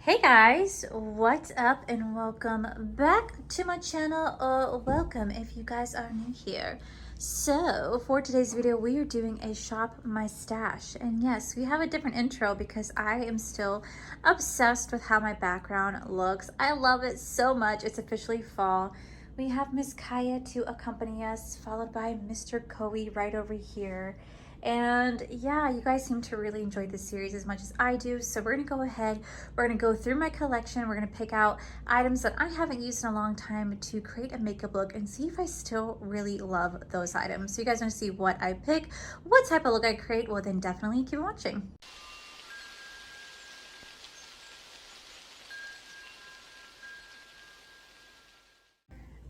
Hey guys, what's up and welcome back to my channel, or welcome if you guys are new here. So for today's video we are doing a shop my stash, and yes, we have a different intro because I am still obsessed with how my background looks. I love it so much. It's officially fall. We have Miss Kaya to accompany us, followed by Mr. Koei right over here. And yeah, you guys seem to really enjoy this series as much as I do. So we're gonna go ahead, we're gonna go through my collection, we're gonna pick out items that I haven't used in a long time to create a makeup look and see if I still really love those items. So you guys wanna see what I pick, what type of look I create, well then definitely keep watching.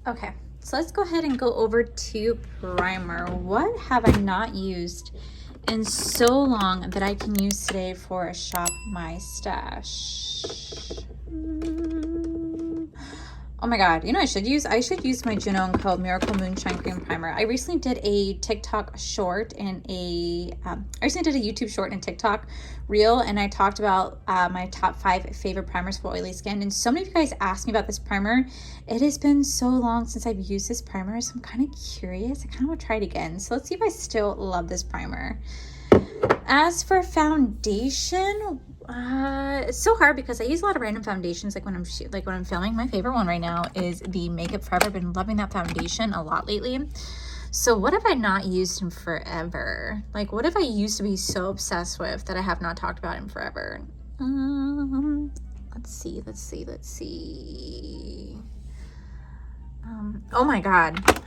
Okay, so let's go ahead and go over to primer. What have I not used in so long that I can use today for a shop my stash? Oh my god, you know what I should use my Juno & Co. Miracle Moonshine Cream Primer. I recently did a TikTok short and I recently did a YouTube short and TikTok reel, and I talked about my top 5 favorite primers for oily skin, and so many of you guys asked me about this primer. It has been so long since I've used this primer, so I'm kind of curious. I kind of want to try it again. So let's see if I still love this primer. As for foundation, it's so hard because I use a lot of random foundations like when I'm filming. My favorite one right now is the Makeup Forever. I've been loving that foundation a lot lately. So what have I not used in forever? Like, what have I used to be so obsessed with that I have not talked about in forever? Let's see. Oh my god,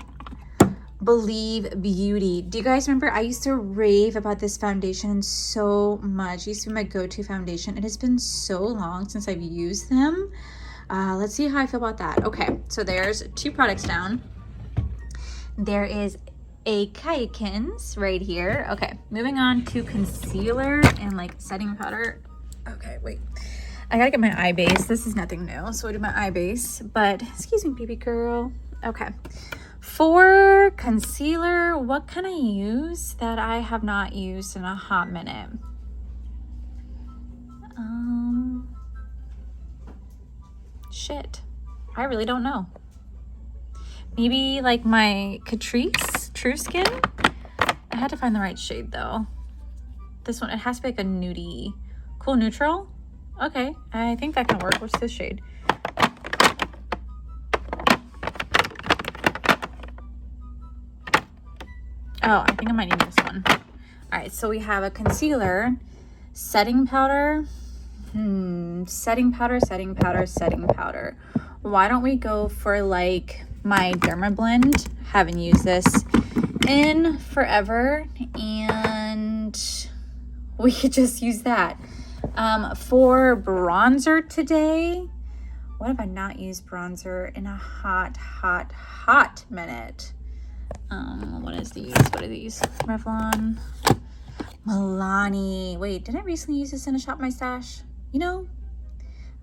Believe Beauty. Do you guys remember? I used to rave about this foundation so much. It used to be my go-to foundation. It has been so long since I've used them. Let's see how I feel about that. Okay, so there's 2 products down. There is a Kaikins right here. Okay, moving on to concealer and like setting powder. Okay, wait. I gotta get my eye base. This is nothing new, so I'll do my eye base. But excuse me, baby girl. Okay. For concealer, what can I use that I have not used in a hot minute? Shit. I really don't know. Maybe like my Catrice True Skin? I had to find the right shade though. This one, it has to be like a nudie. Cool neutral? Okay, I think that can work. What's this shade? Oh, I think I might need this one. All right, so we have a concealer, setting powder, setting powder. Why don't we go for like my Derma Blend? Haven't used this in forever, and we could just use that. For bronzer today, what have I not used bronzer in a hot minute? What are these? Revlon, Milani. Wait, did I recently use this in a shop my stash? You know,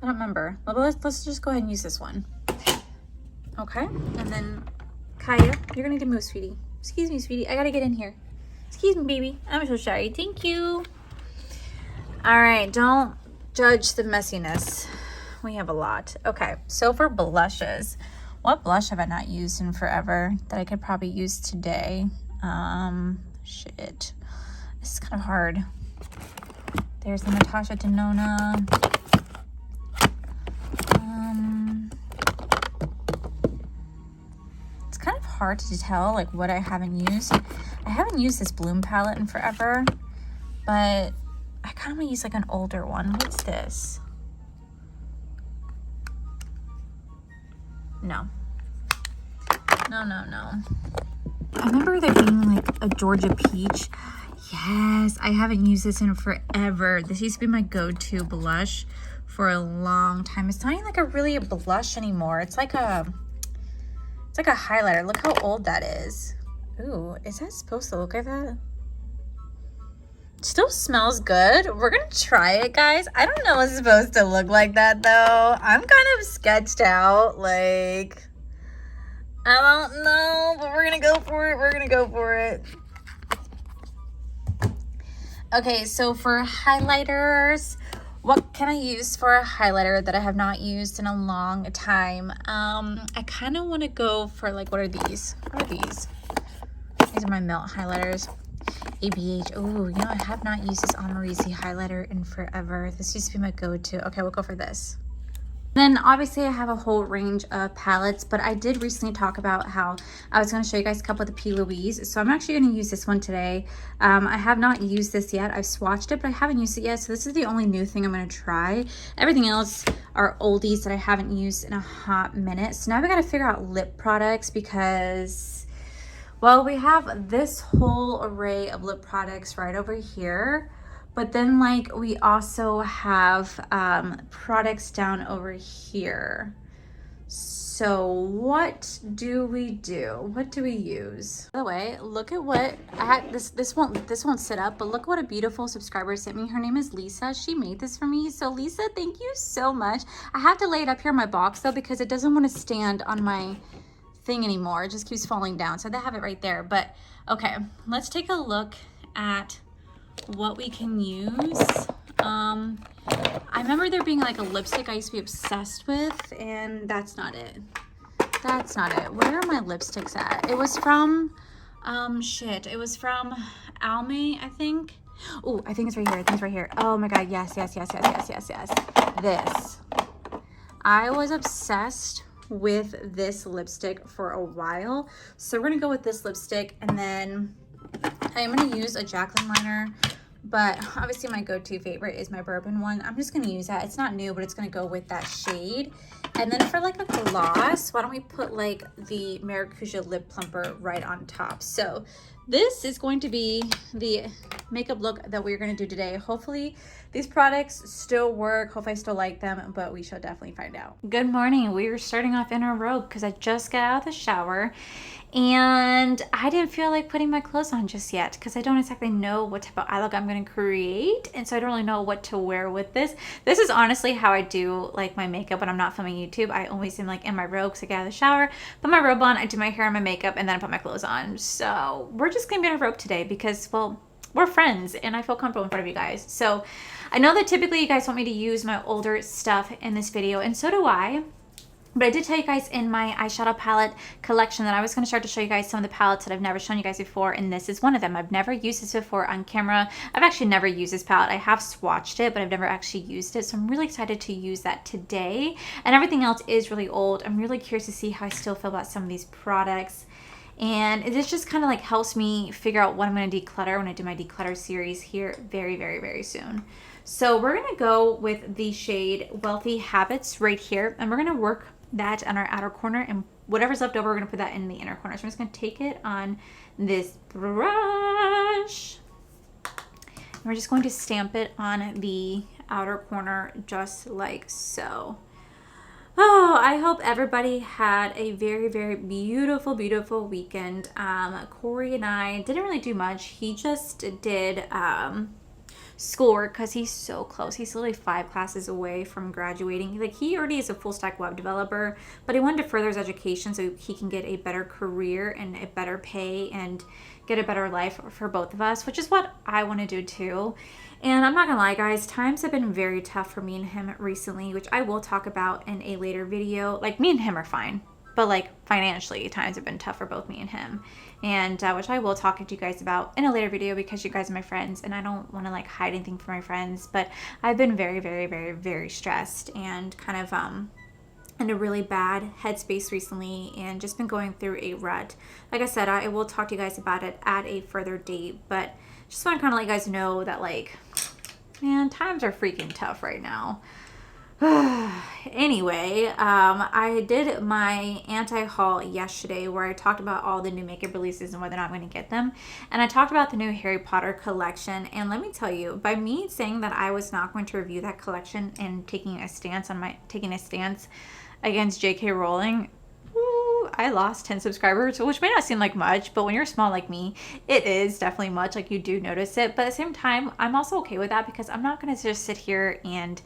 I don't remember. Well, let's just go ahead and use this one. Okay, and then Kaya, you're gonna need to move, sweetie. Excuse me, sweetie. I gotta get in here. Excuse me, baby. I'm so sorry. Thank you. All right, don't judge the messiness. We have a lot. Okay, so for blushes, what blush have I not used in forever that I could probably use today? Shit. This is kind of hard. There's the Natasha Denona. It's kind of hard to tell like what I haven't used. I haven't used this Bloom palette in forever, but I kind of want to use like an older one. What's this? No. I remember there being like a Georgia Peach. Yes, I haven't used this in forever. This used to be my go-to blush for a long time. It's not even like a blush anymore. It's like a highlighter. Look how old that is. Ooh, is that supposed to look like that? It still smells good. We're gonna try it, guys. I don't know what's supposed to look like that though. I'm kind of sketched out, like, I don't know, but we're gonna go for it. Okay, so for highlighters, What can I use for a highlighter that I have not used in a long time? I kind of want to go for like, what are these? What are these? These are my Melt highlighters. ABH. Oh, you know, I have not used this Almay highlighter in forever. This used to be my go-to. Okay, we'll go for this. Then obviously I have a whole range of palettes, but I did recently talk about how I was going to show you guys a couple of the P. Louise. So I'm actually going to use this one today. I have not used this yet. I've swatched it, but I haven't used it yet. So this is the only new thing I'm going to try. Everything else are oldies that I haven't used in a hot minute. So now we got to figure out lip products because, well, we have this whole array of lip products right over here. But then like we also have products down over here. So what do we do? What do we use? By the way, look at what I had. This won't sit up, but look what a beautiful subscriber sent me. Her name is Lisa. She made this for me. So Lisa, thank you so much. I have to lay it up here in my box though because it doesn't want to stand on my thing anymore. It just keeps falling down. So I have it right there. But okay, let's take a look at what we can use. I remember there being like a lipstick I used to be obsessed with, and that's not it. That's not it. Where are my lipsticks at? It was from it was from Almay, I think. Oh, I think it's right here. I think it's right here. Oh my god, yes. This. I was obsessed with this lipstick for a while. So we're gonna go with this lipstick, and then I'm going to use a Jaclyn liner, but obviously my go-to favorite is my bourbon one. I'm just going to use that. It's not new, but it's going to go with that shade. And then for like a gloss, why don't we put like the Maracuja lip plumper right on top. So this is going to be the makeup look that we're going to do today. Hopefully these products still work. Hopefully I still like them, but we shall definitely find out. Good morning. We are starting off in our robe because I just got out of the shower and I didn't feel like putting my clothes on just yet because I don't exactly know what type of eye look I'm going to create, and so I don't really know what to wear with this. This is honestly how I do like my makeup when I'm not filming YouTube. I always am like in my robe because I get out of the shower, put my robe on, I do my hair and my makeup, and then I put my clothes on. So we're just going to be in a robe today because, well, we're friends and I feel comfortable in front of you guys. So I know that typically you guys want me to use my older stuff in this video, and so do I. But I did tell you guys in my eyeshadow palette collection that I was going to start to show you guys some of the palettes that I've never shown you guys before, and this is one of them. I've never used this before on camera. I've actually never used this palette. I have swatched it, but I've never actually used it, so I'm really excited to use that today. And everything else is really old. I'm really curious to see how I still feel about some of these products. And this just kind of like helps me figure out what I'm going to declutter when I do my declutter series here very soon. So we're going to go with the shade Wealthy Habits right here, and we're going to work that on our outer corner, and whatever's left over we're going to put that in the inner corner. So I'm just going to take it on this brush and we're just going to stamp it on the outer corner just like so. Oh, I hope everybody had a very beautiful weekend. Corey and I didn't really do much. He just did schoolwork because he's so close. He's literally 5 classes away from graduating. Like, he already is a full stack web developer, but he wanted to further his education so he can get a better career and a better pay and get a better life for both of us, which is what I want to do too. And I'm not gonna lie, guys, times have been very tough for me and him recently, which I will talk about in a later video. Like, me and him are fine, but like financially, times have been tough for both me and him, and which I will talk to you guys about in a later video because you guys are my friends and I don't want to like hide anything from my friends. But I've been very stressed and kind of in a really bad headspace recently, and just been going through a rut. Like I said, I will talk to you guys about it at a further date, but just want to kind of let you guys know that, like, man, times are freaking tough right now. Anyway, I did my anti-haul yesterday where I talked about all the new makeup releases and whether or not I'm going to get them. And I talked about the new Harry Potter collection. And let me tell you, by me saying that I was not going to review that collection and taking a stance against J.K. Rowling, I lost 10 subscribers, which may not seem like much, but when you're small like me, it is definitely much. Like, you do notice it. But at the same time, I'm also okay with that because I'm not going to just sit here and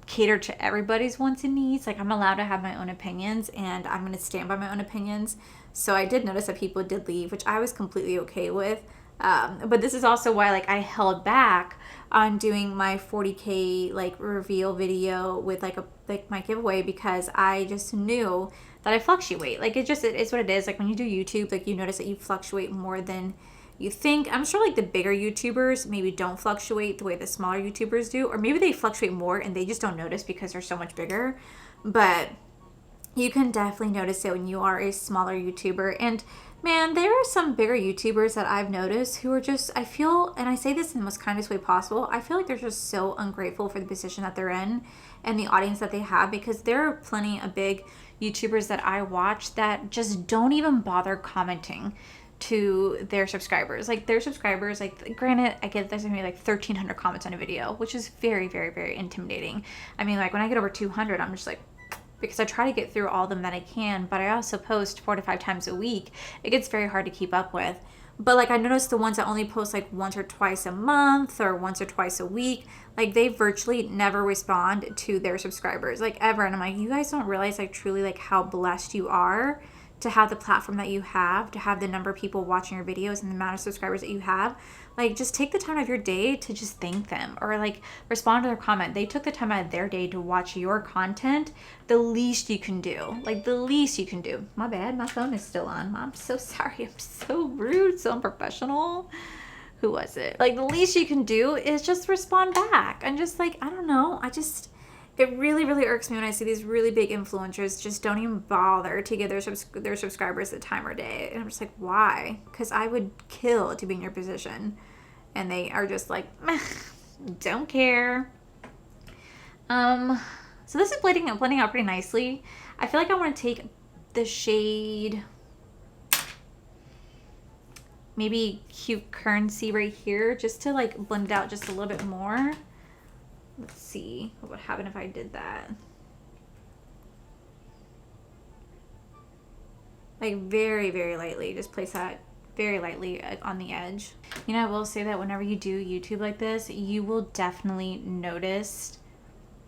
cater to everybody's wants and needs. Like, I'm allowed to have my own opinions, and I'm going to stand by my own opinions. So I did notice that people did leave, which I was completely okay with. But this is also why like I held back on doing my 40K like reveal video with like my giveaway, because I just knew that I fluctuate. Like it is what it is. Like when you do YouTube, like you notice that you fluctuate more than you think. I'm sure like the bigger YouTubers maybe don't fluctuate the way the smaller YouTubers do, or maybe they fluctuate more and they just don't notice because they're so much bigger. But you can definitely notice it when you are a smaller YouTuber. And man, there are some bigger YouTubers that I've noticed who are just, I feel, and I say this in the most kindest way possible, I feel like they're just so ungrateful for the position that they're in and the audience that they have, because there are plenty of big YouTubers that I watch that just don't even bother commenting to their subscribers. Like their subscribers, like granted, I get there's gonna be like 1,300 comments on a video, which is very, very, very intimidating. I mean, like when I get over 200, I'm just like, because I try to get through all of them that I can, but I also post 4 to 5 times a week. It gets very hard to keep up with. But like I noticed the ones that only post like once or twice a month or once or twice a week, like they virtually never respond to their subscribers, like ever. And I'm like, you guys don't realize like truly like how blessed you are to have the platform that you have, to have the number of people watching your videos and the amount of subscribers that you have. Like just take the time out of your day to just thank them or like respond to their comment. They took the time out of their day to watch your content. The least you can do, like the least you can do. My bad, my phone is still on. I'm so sorry. I'm so rude, so unprofessional. Who was it? Like the least you can do is just respond back. And just like, I don't know, it really, really irks me when I see these really big influencers just don't even bother to give their subscribers the time or day. And I'm just like, why? Because I would kill to be in your position. And they are just like, meh, don't care. So this is blending out pretty nicely. I feel like I want to take the shade, maybe Cute Currency right here, just to like blend it out just a little bit more. Let's see what would happen if I did that. Like very, very lightly. Just place that very lightly on the edge. You know, I will say that whenever you do YouTube like this, you will definitely notice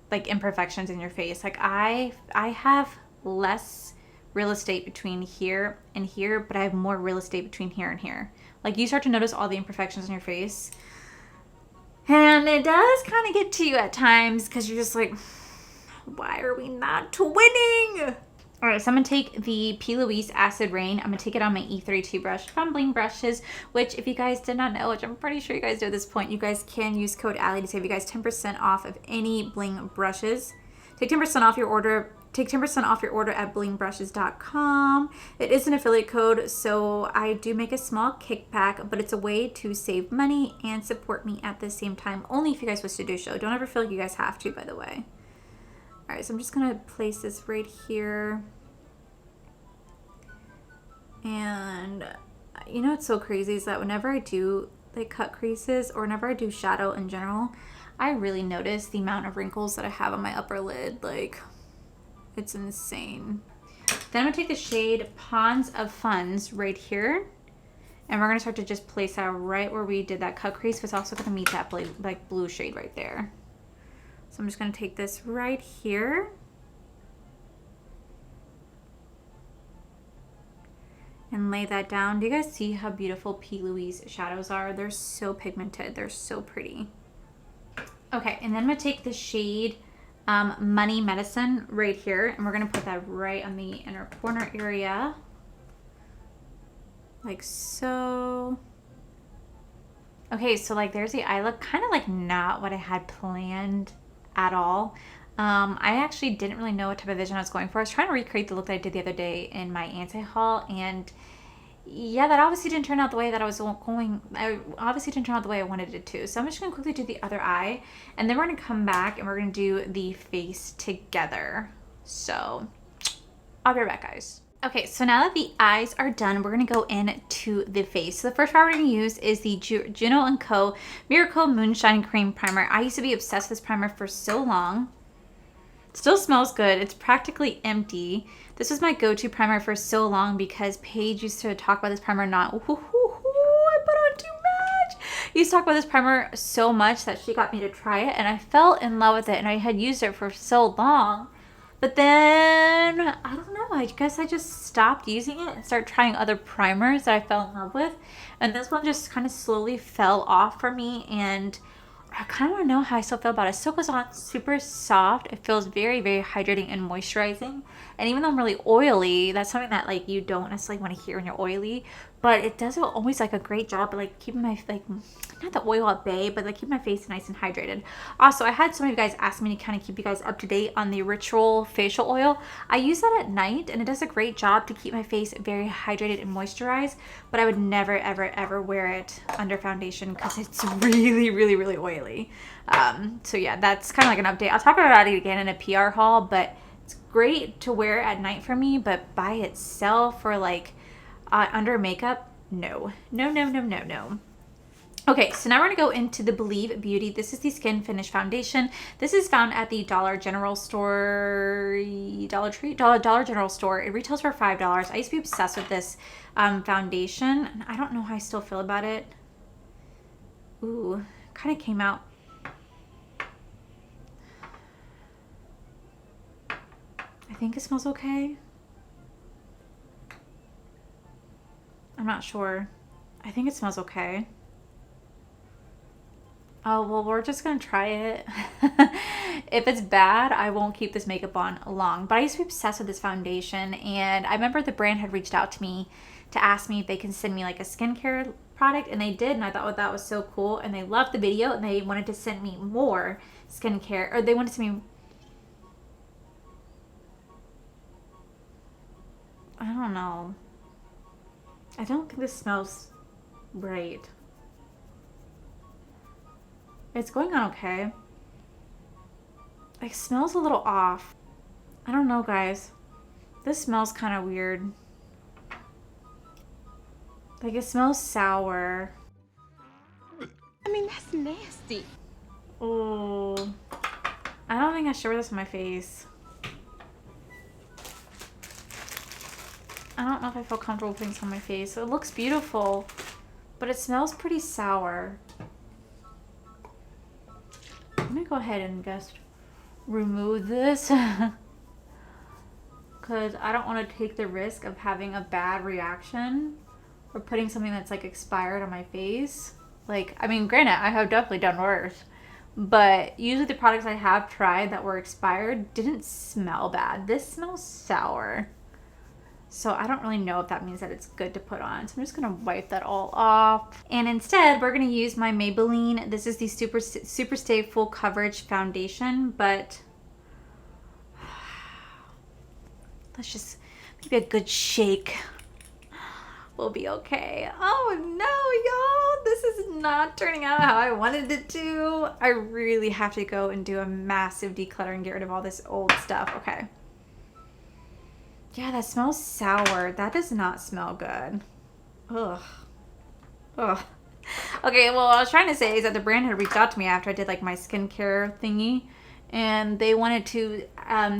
like imperfections in your face. Like I have less real estate between here and here, but I have more real estate between here and here. Like you start to notice all the imperfections in your face. And it does kind of get to you at times because you're just like, why are we not winning? All right, so I'm going to take the P. Louise Acid Rain. I'm going to take it on my E32 brush from Bling Brushes, which if you guys did not know, which I'm pretty sure you guys do at this point, you guys can use code Allie to save you guys 10% off of any Bling brushes. Take 10% off your order. Take 10% off your order at blingbrushes.com. It is an affiliate code, so I do make a small kickback, but it's a way to save money and support me at the same time, only if you guys wish to do so. Don't ever feel like you guys have to, by the way. All right, so I'm just going to place this right here. And you know what's so crazy is that whenever I do like cut creases or whenever I do shadow in general, I really notice the amount of wrinkles that I have on my upper lid. Like, it's insane. Then I'm going to take the shade Ponds of Funds right here. And we're going to start to just place that right where we did that cut crease. But it's also going to meet that blue shade right there. So I'm just going to take this right here. And lay that down. Do you guys see how beautiful P. Louise shadows are? They're so pigmented. They're so pretty. Okay, and then I'm going to take the shade Money Medicine right here, and we're going to put that right on the inner corner area, like so. Okay, so like there's the eye look, kind of like not what I had planned at all. I actually didn't really know what type of vision I was going for. I was trying to recreate the look that I did the other day in my anti-haul, and yeah, that obviously didn't turn out the way that I was going. Obviously didn't turn out the way I wanted it to. So I'm just going to quickly do the other eye, and then we're going to come back and we're going to do the face together. So I'll be right back, guys. Okay, so now that the eyes are done, we're going to go into the face. So the first primer we're going to use is the Juno & Co. Miracle Moonshine Cream Primer. I used to be obsessed with this primer for so long. Still smells good. It's practically empty. This was my go-to primer for so long because Paige used to talk about this primer I put on too much. Used to talk about this primer so much that she got me to try it, and I fell in love with it, and I had used it for so long But then, I don't know, I guess I just stopped using it and started trying other primers that I fell in love with. And this one just kind of slowly fell off for me, and I kind of want to know how I still feel about it. It still goes on super soft. It feels very, very hydrating and moisturizing. And even though I'm really oily, that's something that like you don't necessarily want to hear when you're oily. But it does always like a great job at like keeping my like not the oil at bay, but like keep my face nice and hydrated. Also, I had some of you guys ask me to kind of keep you guys up to date on the Ritual facial oil. I use that at night, and it does a great job to keep my face very hydrated and moisturized. But I would never, ever, ever wear it under foundation because it's really, really, really oily. So yeah, that's kind of like an update. I'll talk about it again in a PR haul, but it's great to wear at night for me. But by itself or like under makeup, no. No, no, no, no, no. Okay, so now we're going to go into the Believe Beauty. This is the Skin Finish Foundation. This is found at the Dollar General store, Dollar General store. It retails for $5. I used to be obsessed with this foundation, and I don't know how I still feel about it. Ooh, kind of came out. I think it smells okay. I'm not sure. I think it smells okay. Oh, well, we're just going to try it. If it's bad, I won't keep this makeup on long. But I used to be obsessed with this foundation. And I remember the brand had reached out to me to ask me if they can send me like a skincare product. And they did. And I thought, well, that was so cool. And they loved the video. And they wanted to send me more skincare. Or they wanted to send me... I don't know. I don't think this smells right. It's going on okay. It smells a little off. I don't know, guys. This smells kind of weird. Like, it smells sour. I mean, that's nasty. Oh. I don't think I should wear this on my face. I don't know if I feel comfortable putting this on my face. It looks beautiful, but it smells pretty sour. I'm gonna go ahead and just remove this because I don't want to take the risk of having a bad reaction or putting something that's like expired on my face. Like, I mean, granted, I have definitely done worse, but usually the products I have tried that were expired didn't smell bad. This smells sour. So I don't really know if that means that it's good to put on. So I'm just going to wipe that all off. And instead, we're going to use my Maybelline. This is the Super Stay Full Coverage Foundation. But let's just, maybe a good shake. We'll be okay. Oh no, y'all. This is not turning out how I wanted it to. I really have to go and do a massive declutter, get rid of all this old stuff. Okay. Yeah, that smells sour. That does not smell good. Ugh. Ugh. Okay, well, what I was trying to say is that the brand had reached out to me after I did like my skincare thingy, and they wanted to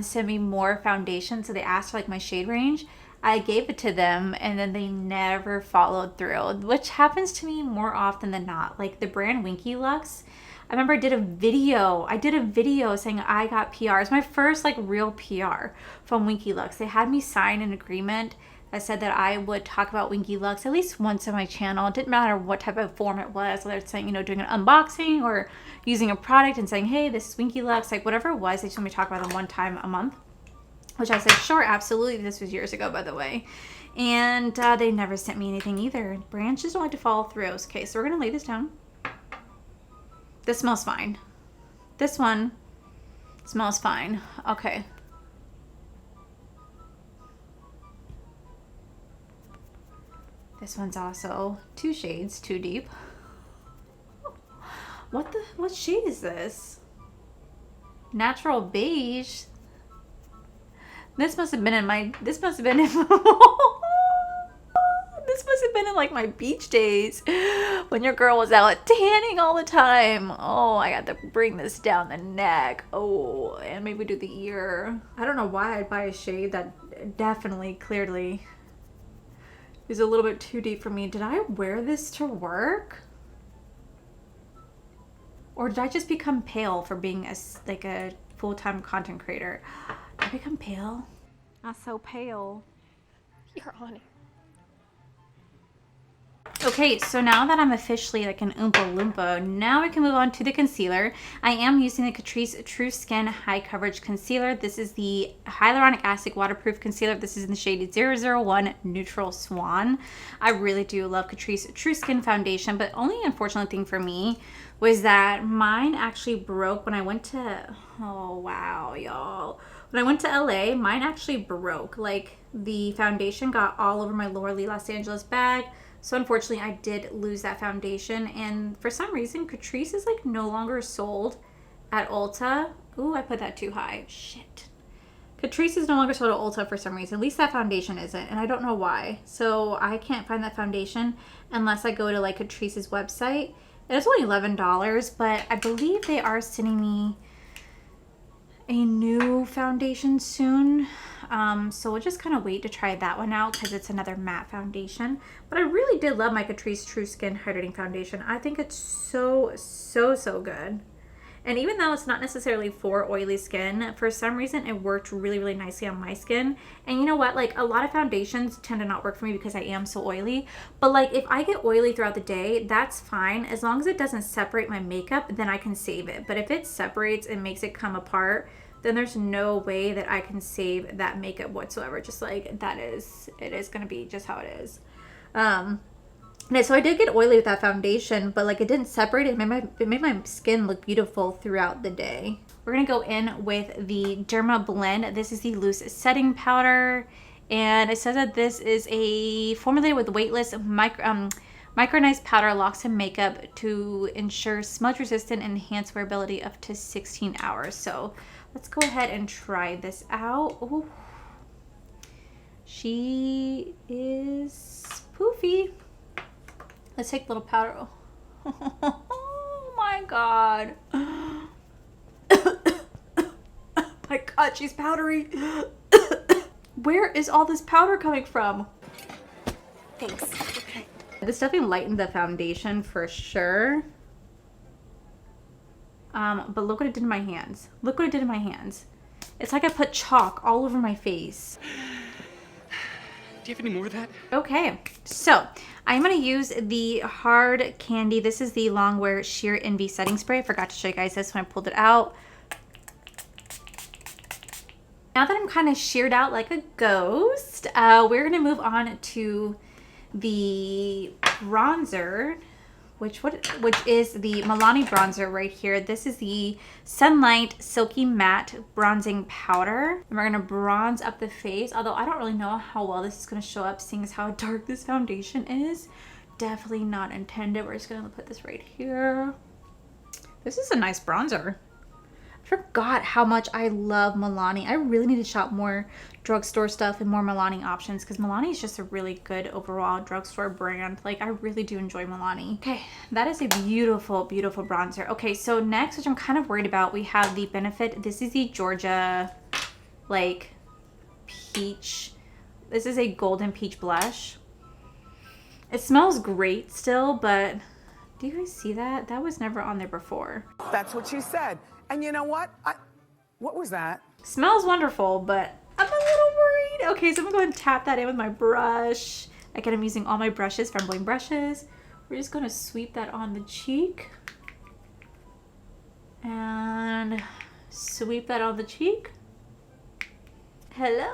send me more foundation, so they asked for like my shade range. I gave it to them, and then they never followed through, which happens to me more often than not. Like the brand Winky Lux, I remember I did a video saying I got PR. It's my first like real PR from Winky Lux. They had me sign an agreement that said that I would talk about Winky Lux at least once on my channel. It didn't matter what type of form it was, whether it's saying, you know, doing an unboxing or using a product and saying, hey, this is Winky Lux, like whatever it was, they just want me to talk about them one time a month. Which I said, sure, absolutely. This was years ago, by the way. And they never sent me anything either. Brands just don't like to follow through. Okay, so we're going to lay this down. This smells fine. This one smells fine. Okay. This one's also 2 shades too deep. What shade is this? Natural beige. This must have been in my, this must have been in like my beach days when your girl was out tanning all the time. Oh, I got to bring this down the neck. Oh, and maybe do the ear. I don't know why I'd buy a shade that definitely, clearly is a little bit too deep for me. Did I wear this to work? Or did I just become pale for being a full-time content creator? I become pale? Not so pale. You're on it. Okay, so now that I'm officially like an Oompa Loompa, now we can move on to the concealer. I am using the Catrice True Skin High Coverage Concealer. This is the Hyaluronic Acid Waterproof Concealer. This is in the shade 001 Neutral Swan. I really do love Catrice True Skin Foundation, but only unfortunate thing for me was that mine actually broke when I went to, oh wow, y'all. When I went to LA, mine actually broke. Like the foundation got all over my Laura Lee Los Angeles bag. So unfortunately, I did lose that foundation, and for some reason, Catrice is like no longer sold at Ulta. Ooh, I put that too high. Shit. Catrice is no longer sold at Ulta for some reason. At least that foundation isn't, and I don't know why. So I can't find that foundation unless I go to like Catrice's website. It's only $11, but I believe they are sending me a new foundation soon. So we'll just kind of wait to try that one out because it's another matte foundation. But I really did love my Catrice True Skin Hydrating Foundation. I think it's so good. And even though it's not necessarily for oily skin, for some reason it worked really nicely on my skin. And you know what? Like a lot of foundations tend to not work for me because I am so oily. But like if I get oily throughout the day, that's fine. As long as it doesn't separate my makeup, then I can save it. But if it separates and makes it come apart, then there's no way that I can save that makeup whatsoever. Just like it is gonna be just how it is. And so I did get oily with that foundation, but like it didn't separate. It made my skin look beautiful throughout the day. We're gonna go in with the Derma Blend. This is the loose setting powder, and it says that this is a formulated with weightless micronized powder, locks in makeup to ensure smudge resistant and enhanced wearability up to 16 hours. So let's go ahead and try this out. Ooh. She is poofy. Let's take a little powder. Oh my god. My god, she's powdery. Where is all this powder coming from? Thanks. Okay. This definitely lightened the foundation for sure. But look what it did in my hands. Look what it did in my hands. It's like I put chalk all over my face. Do you have any more of that? Okay, so I'm going to use the Hard Candy. This is the Longwear Sheer Envy Setting Spray. I forgot to show you guys this when I pulled it out. Now that I'm kind of sheared out like a ghost, we're going to move on to the bronzer, which is the Milani Bronzer right here. This is the Sunlight Silky Matte Bronzing Powder. And we're going to bronze up the face, although I don't really know how well this is going to show up seeing as how dark this foundation is. Definitely not intended. We're just going to put this right here. This is a nice bronzer. I forgot how much I love Milani. I really need to shop more drugstore stuff and more Milani options because Milani is just a really good overall drugstore brand. Like, I really do enjoy Milani. Okay, that is a beautiful bronzer. Okay, so next, which I'm kind of worried about, we have the Benefit. This is the Georgia, like, peach. This is a golden peach blush. It smells great still, but do you guys see that? That was never on there before. That's what she said. And you know what? What was that? Smells wonderful, but I'm a little worried. Okay, so I'm gonna go ahead and tap that in with my brush. Again, I'm using all my brushes, from Bling brushes. We're just gonna sweep that on the cheek. And sweep that on the cheek. Hello.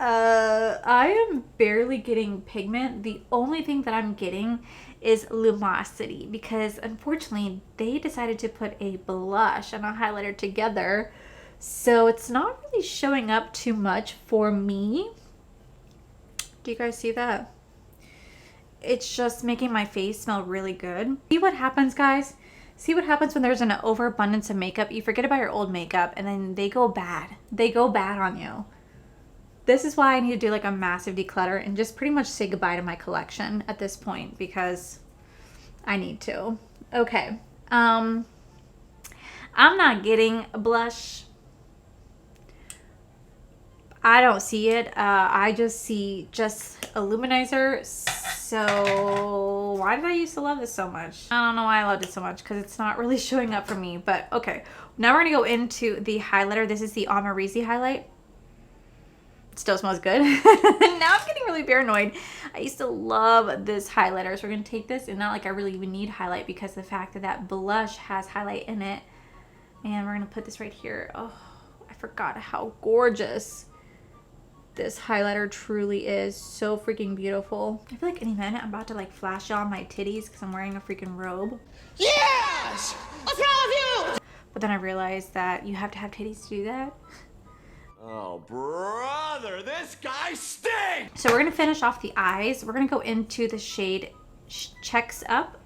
I am barely getting pigment. The only thing that I'm getting is lumosity because unfortunately they decided to put a blush and a highlighter together, so it's not really showing up too much for me. Do you guys see that? It's just making my face smell really good. See what happens, guys? See what happens when there's an overabundance of makeup? You forget about your old makeup and then they go bad. They go bad on you. This is why I need to do like a massive declutter and just pretty much say goodbye to my collection at this point because I need to. Okay. I'm not getting a blush. I don't see it. I just see just a luminizer. So why did I used to love this so much? I don't know why I loved it so much because it's not really showing up for me. But okay. Now we're going to go into the highlighter. This is the Amarizi highlight. Still smells good. Now I'm getting really paranoid. I used to love this highlighter. So we're going to take this, and not like I really even need highlight because the fact that that blush has highlight in it. And we're going to put this right here. Oh, I forgot how gorgeous this highlighter truly is. So freaking beautiful. I feel like any minute I'm about to like flash on my titties because I'm wearing a freaking robe. Yes! What's wrong with you? But then I realized that you have to have titties to do that. Oh, brother, this guy stinks! So we're going to finish off the eyes. We're going to go into the shade Check Up.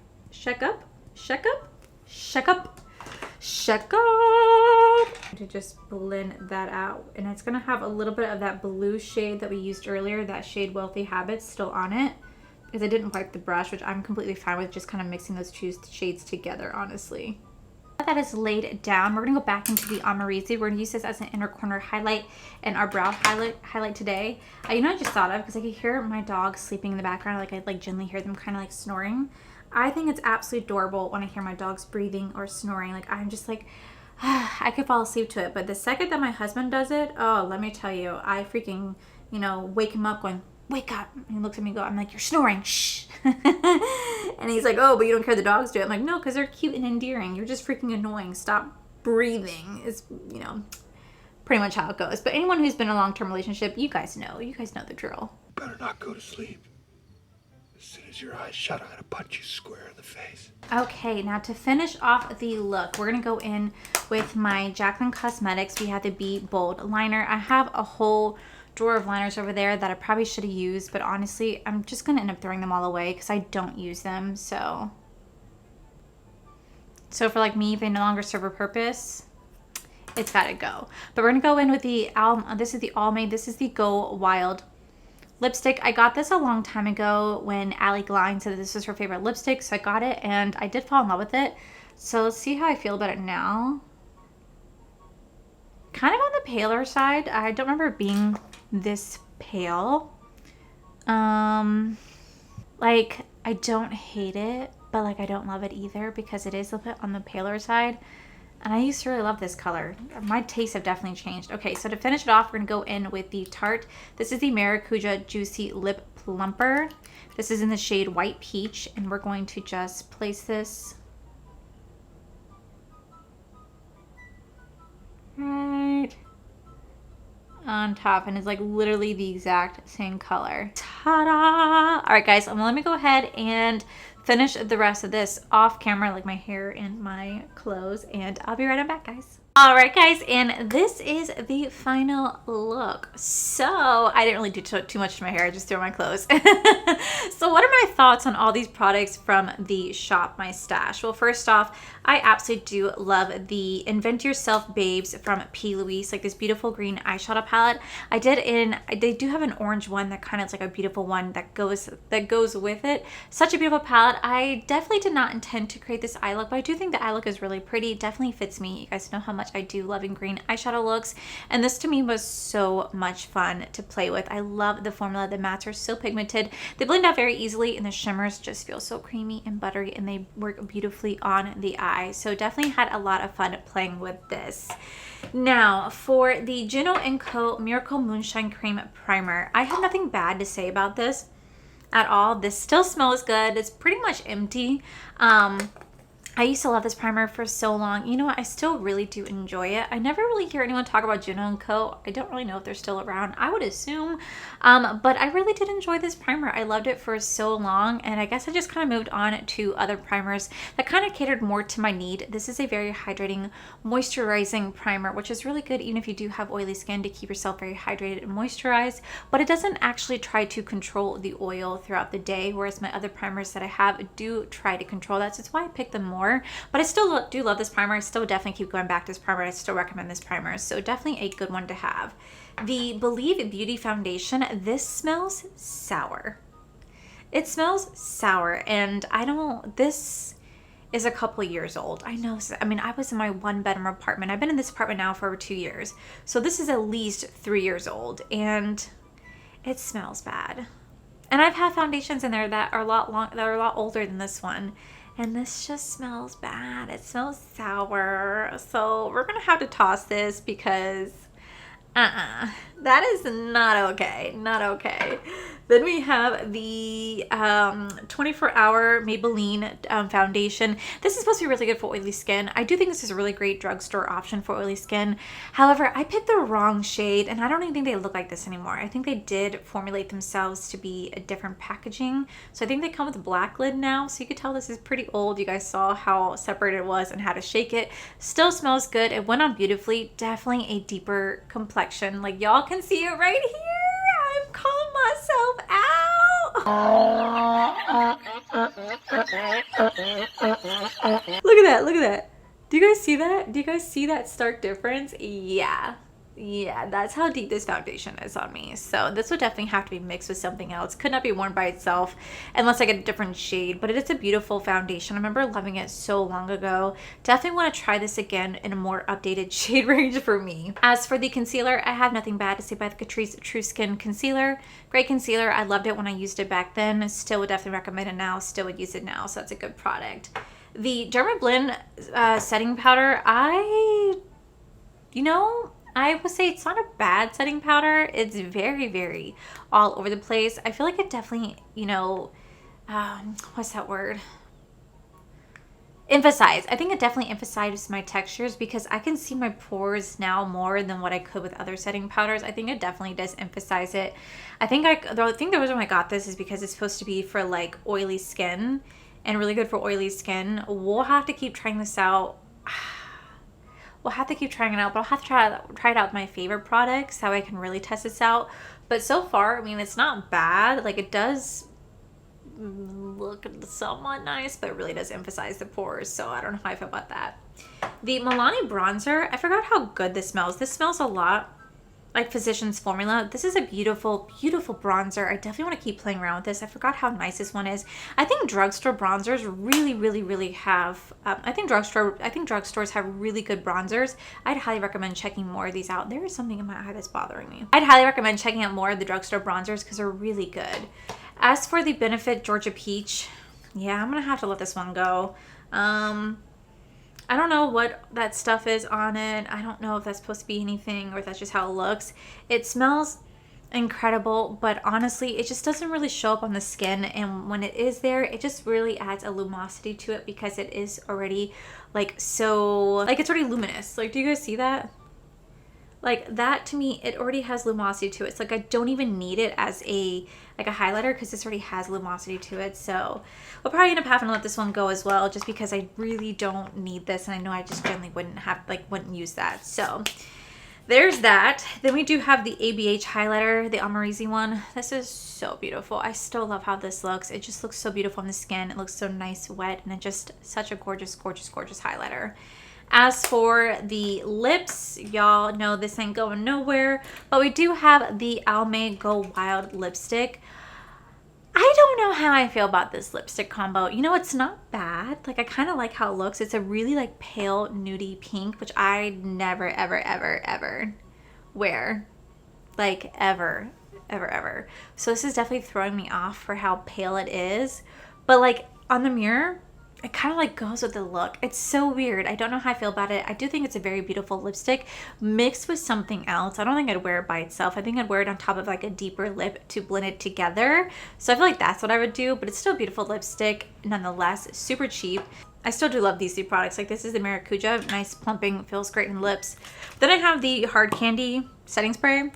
To just blend that out. And it's going to have a little bit of that blue shade that we used earlier, that shade Wealthy Habits, still on it. Because I didn't wipe the brush, which I'm completely fine with, just kind of mixing those two shades together, honestly. That is laid down. We're gonna go back into the Amarizi. We're gonna use this as an inner corner highlight and our brow highlight today. You know, I just thought of, because I could hear my dog sleeping in the background. Like I like gently hear them kind of like snoring. I think it's absolutely adorable when I hear my dogs breathing or snoring. Like I'm just like, I could fall asleep to it. But the second that my husband does it, oh, let me tell you, I freaking, you know, wake him up going, wake up. And he looks at me and go, I'm like, you're snoring, shh. And he's like, oh, but you don't care the dogs do it. I'm like, no, because they're cute and endearing. You're just freaking annoying. Stop breathing is, you know, pretty much how it goes. But anyone who's been in a long-term relationship, you guys know the drill. Better not go to sleep. As soon as your eyes shut, I'm gonna punch you square in the face. Okay, now to finish off the look, we're gonna go in with my Jaclyn Cosmetics. We have the Be Bold liner. I have a whole drawer of liners over there that I probably should have used, but honestly, I'm just gonna end up throwing them all away because I don't use them. So for like me, if they no longer serve a purpose, it's gotta go. But we're gonna go in with the this is the Almay. This is the Go Wild lipstick. I got this a long time ago when Allie Dawson said that this was her favorite lipstick, so I got it and I did fall in love with it. So let's see how I feel about it now. Kind of on the paler side. I don't remember it being this pale. Like I don't hate it, but like I don't love it either because it is a bit on the paler side. And I used to really love this color. My tastes have definitely changed. Okay, so to finish it off, we're gonna go in with the Tarte. This is the Maracuja Juicy Lip Plumper. This is in the shade White Peach, and we're going to just place this right on top, and it's like literally the exact same color. Ta-da! All right, guys, let me go ahead and finish the rest of this off camera, like my hair and my clothes, and I'll be right back, guys. All right, guys, and this is the final look. So I didn't really do too much to my hair. I just threw on my clothes. So what are my thoughts on all these products from the Shop My Stash? Well, first off, I absolutely do love the Invent Yourself Babes from P. Louise, like this beautiful green eyeshadow palette. They do have an orange one that kind of is like a beautiful one that goes with it. Such a beautiful palette. I definitely did not intend to create this eye look, but I do think the eye look is really pretty. Definitely fits me. You guys know how much I do loving green eyeshadow looks, and this to me was so much fun to play with. I love the formula. The mattes are so pigmented. They blend out very easily, and the shimmers just feel so creamy and buttery, and they work beautifully on the eye. So definitely had a lot of fun playing with this. Now for the Juno & Co. Miracle Moonshine Cream Primer, I have nothing bad to say about this at all. This still smells good. It's pretty much empty. I used to love this primer for so long. You know what? I still really do enjoy it. I never really hear anyone talk about Juno & Co. I don't really know if they're still around. I would assume. But I really did enjoy this primer. I loved it for so long. And I guess I just kind of moved on to other primers that kind of catered more to my need. This is a very hydrating, moisturizing primer, which is really good even if you do have oily skin, to keep yourself very hydrated and moisturized. But it doesn't actually try to control the oil throughout the day, whereas my other primers that I have do try to control that. So that's why I pick them more. But I still do love this primer. I still definitely keep going back to this primer. I still recommend this primer. So definitely a good one to have. The Believe Beauty Foundation. This smells sour. It smells sour, and this is a couple years old. I know. I mean, I was in my one-bedroom apartment. I've been in this apartment now for over 2 years. So this is at least 3 years old, and it smells bad. And I've had foundations in there that are a lot older than this one. And this just smells bad. It smells sour. So we're going to have to toss this because That is not okay. Not okay. Then we have the 24-hour Maybelline Foundation. This is supposed to be really good for oily skin. I do think this is a really great drugstore option for oily skin. However, I picked the wrong shade, and I don't even think they look like this anymore. I think they did formulate themselves to be a different packaging. So I think they come with a black lid now. So you could tell this is pretty old. You guys saw how separated it was and how to shake it. Still smells good. It went on beautifully. Definitely a deeper complexion. Like, y'all can see it right here. I'm calling myself out. Look at that. Look at that. Do you guys see that? Do you guys see that stark difference? Yeah. Yeah, that's how deep this foundation is on me. So this would definitely have to be mixed with something else. Could not be worn by itself unless I get a different shade. But it is a beautiful foundation. I remember loving it so long ago. Definitely want to try this again in a more updated shade range for me. As for the concealer, I have nothing bad to say about the Catrice True Skin Concealer. Great concealer. I loved it when I used it back then. Still would definitely recommend it now. Still would use it now. So that's a good product. The Dermablend setting powder, I would say it's not a bad setting powder. It's very, very all over the place. I feel like it definitely, what's that word? Emphasize. I think it definitely emphasizes my textures because I can see my pores now more than what I could with other setting powders. I think it definitely does emphasize it. I think the reason why I got this is because it's supposed to be for like oily skin and really good for oily skin. We'll have to keep trying this out. We'll have to keep trying it out, but I'll have to try it out with my favorite products so I can really test this out. But so far, I mean, it's not bad. Like, it does look somewhat nice, but it really does emphasize the pores. So I don't know how I feel about that. The Milani Bronzer, I forgot how good this smells. This smells a lot like Physicians Formula. This is a beautiful, beautiful bronzer. I definitely want to keep playing around with this. I forgot how nice this one is. I think drugstore bronzers really, really, really have, I think drugstores have really good bronzers. I'd highly recommend checking more of these out. There is something in my eye that's bothering me. I'd highly recommend checking out more of the drugstore bronzers because they're really good. As for the Benefit Georgia Peach, yeah, I'm going to have to let this one go. I don't know what that stuff is on it. I don't know if that's supposed to be anything or if that's just how it looks. It smells incredible, but honestly, it just doesn't really show up on the skin. And when it is there, it just really adds a lumosity to it because it is already like so, like it's already luminous. Like, do you guys see that? Like that to me, it already has lumosity to it. It's like I don't even need it as a highlighter because this already has lumosity to it. So we'll probably end up having to let this one go as well, just because I really don't need this, and I know I just generally wouldn't use that. So there's that. Then we do have the ABH highlighter, the Amarizi one. This is so beautiful. I still love how this looks. It just looks so beautiful on the skin. It looks so nice, wet, and it's just such a gorgeous, gorgeous, gorgeous highlighter. As for the lips, y'all know this ain't going nowhere, but we do have the Almay Go Wild lipstick. I don't know how I feel about this lipstick combo. You know, it's not bad. Like, I kind of like how it looks. It's a really like pale nudie pink, which I never, ever, ever, ever wear. Like, ever, ever, ever. So this is definitely throwing me off for how pale it is. But like on the mirror, it kind of like goes with the look. It's so weird. I don't know how I feel about it. I do think it's a very beautiful lipstick mixed with something else. I don't think I'd wear it by itself. I think I'd wear it on top of like a deeper lip to blend it together. So I feel like that's what I would do, but it's still a beautiful lipstick nonetheless. Super cheap. I still do love these two products. Like, this is the Maracuja. Nice plumping, feels great in lips. Then I have the Hard Candy setting spray.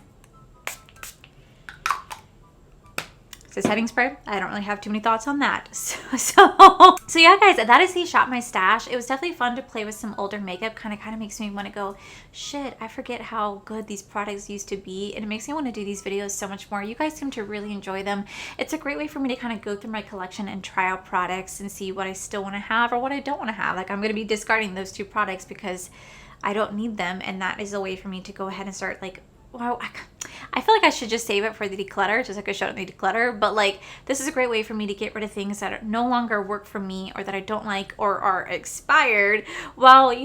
It's a setting spray. I don't really have too many thoughts on that. So yeah, guys, that is the Shop My Stash. It was definitely fun to play with some older makeup. Kind of makes me want to go, shit, I forget how good these products used to be. And it makes me want to do these videos so much more. You guys seem to really enjoy them. It's a great way for me to kind of go through my collection and try out products and see what I still want to have or what I don't want to have. Like, I'm going to be discarding those two products because I don't need them. And that is a way for me to go ahead and start like, wow, I feel like I should just save it for the declutter, just like I showed in the declutter. But like, this is a great way for me to get rid of things that no longer work for me or that I don't like or are expired, while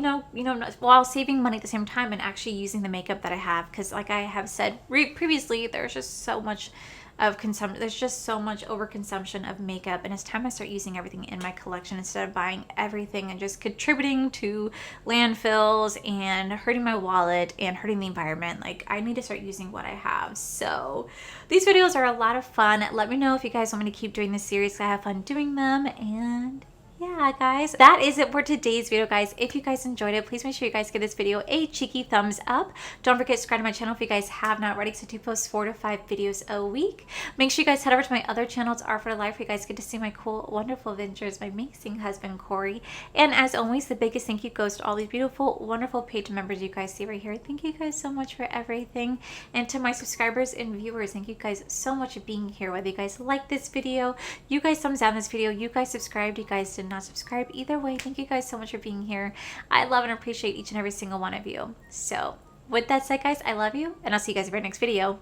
while saving money at the same time and actually using the makeup that I have. Because like I have said previously, there's just so much of consumption. There's just so much overconsumption of makeup, and it's time I start using everything in my collection instead of buying everything and just contributing to landfills and hurting my wallet and hurting the environment. Like, I need to start using what I have. So these videos are a lot of fun. Let me know if you guys want me to keep doing this series. I have fun doing them. And yeah, guys, that is it for today's video, guys. If you guys enjoyed it, please make sure you guys give this video a cheeky thumbs up. Don't forget to subscribe to my channel if you guys have not already, because I do post 4 to 5 videos a week. Make sure you guys head over to my other channel. It's Art for Life, where you guys get to see my cool, wonderful adventures, my amazing husband, Corey. And as always, the biggest thank you goes to all these beautiful, wonderful page members you guys see right here. Thank you guys so much for everything. And to my subscribers and viewers, thank you guys so much for being here. Whether you guys like this video, you guys thumbs down this video, you guys subscribed, you guys did not subscribe, either way, thank you guys so much for being here. I love and appreciate each and every single one of you. So with that said, guys, I love you, and I'll see you guys in our next video.